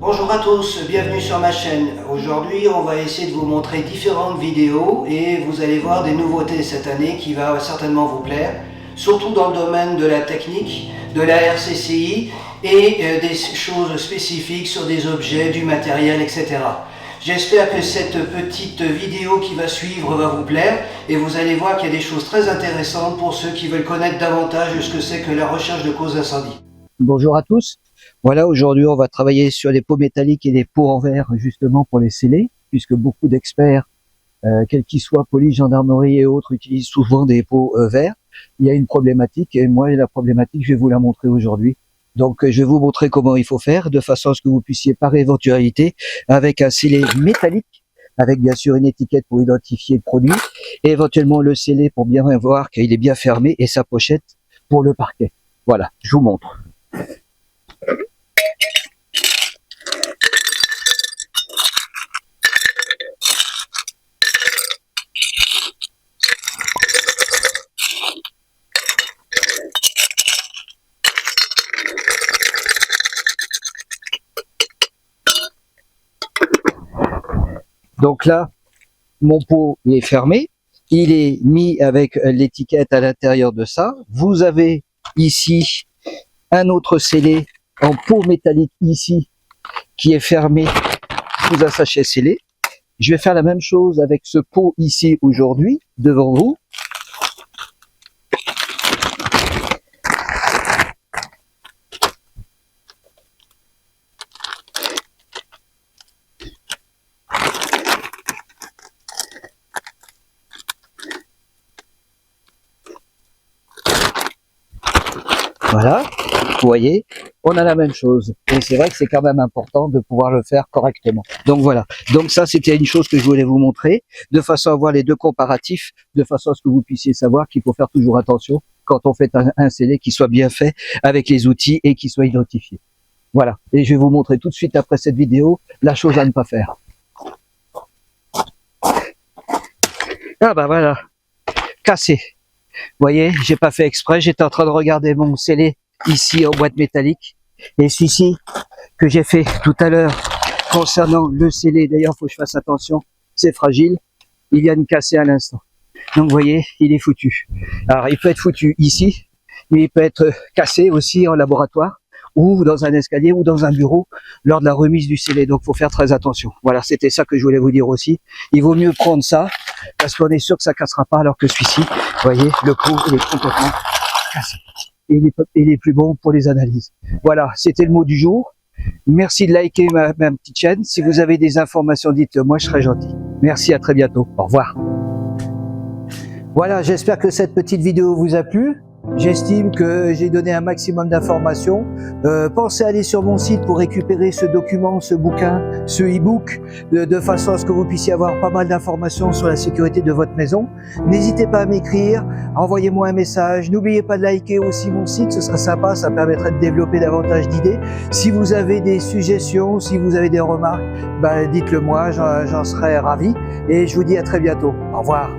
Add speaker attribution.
Speaker 1: Bonjour à tous, bienvenue sur ma chaîne. Aujourd'hui, on va essayer de vous montrer différentes vidéos et vous allez voir des nouveautés cette année qui va certainement vous plaire, surtout dans le domaine de la technique, de la RCCI et des choses spécifiques sur des objets, du matériel, etc. J'espère que cette petite vidéo qui va suivre va vous plaire et vous allez voir qu'il y a des choses très intéressantes pour ceux qui veulent connaître davantage ce que c'est que la recherche de causes d'incendie.
Speaker 2: Bonjour à tous. Voilà, aujourd'hui on va travailler sur les pots métalliques et les pots en verre justement pour les sceller, puisque beaucoup d'experts, quels qu'ils soient, police, gendarmerie et autres, utilisent souvent des pots verts. Il y a une problématique et moi la problématique je vais vous la montrer aujourd'hui. Donc je vais vous montrer comment il faut faire de façon à ce que vous puissiez par éventualité avec un scellé métallique, avec bien sûr une étiquette pour identifier le produit, et éventuellement le sceller pour bien voir qu'il est bien fermé et sa pochette pour le parquet. Voilà, je vous montre. Donc là, mon pot est fermé, il est mis avec l'étiquette à l'intérieur de ça. Vous avez ici un autre scellé en pot métallique ici qui est fermé sous un sachet scellé. Je vais faire la même chose avec ce pot ici aujourd'hui devant vous. Voilà, vous voyez, on a la même chose. Et c'est vrai que c'est quand même important de pouvoir le faire correctement. Donc voilà, donc ça c'était une chose que je voulais vous montrer, de façon à voir les deux comparatifs, de façon à ce que vous puissiez savoir qu'il faut faire toujours attention quand on fait un scellé qui soit bien fait avec les outils et qui soit identifié. Voilà, et je vais vous montrer tout de suite après cette vidéo la chose à ne pas faire. Ah bah voilà, cassé. Vous voyez, j'ai pas fait exprès, j'étais en train de regarder mon scellé ici en boîte métallique. Et celui-ci que j'ai fait tout à l'heure concernant le scellé, d'ailleurs il faut que je fasse attention, c'est fragile, il vient de casser à l'instant. Donc vous voyez, il est foutu. Alors il peut être foutu ici, mais il peut être cassé aussi en laboratoire, ou dans un escalier, ou dans un bureau, lors de la remise du scellé. Donc il faut faire très attention. Voilà, c'était ça que je voulais vous dire aussi. Il vaut mieux prendre ça, parce qu'on est sûr que ça cassera pas, alors que celui-ci, vous voyez, le pot, il est complètement cassé. Et il est plus bon pour les analyses. Voilà, c'était le mot du jour. Merci de liker ma petite chaîne. Si vous avez des informations, dites-le moi, je serai gentil. Merci, à très bientôt. Au revoir. Voilà, j'espère que cette petite vidéo vous a plu. J'estime que j'ai donné un maximum d'informations. Pensez à aller sur mon site pour récupérer ce document, ce bouquin, ce e-book, de façon à ce que vous puissiez avoir pas mal d'informations sur la sécurité de votre maison. N'hésitez pas à m'écrire, envoyez-moi un message. N'oubliez pas de liker aussi mon site, ce serait sympa, ça permettrait de développer davantage d'idées. Si vous avez des suggestions, si vous avez des remarques, dites-le moi, j'en serais ravi. Et je vous dis à très bientôt. Au revoir.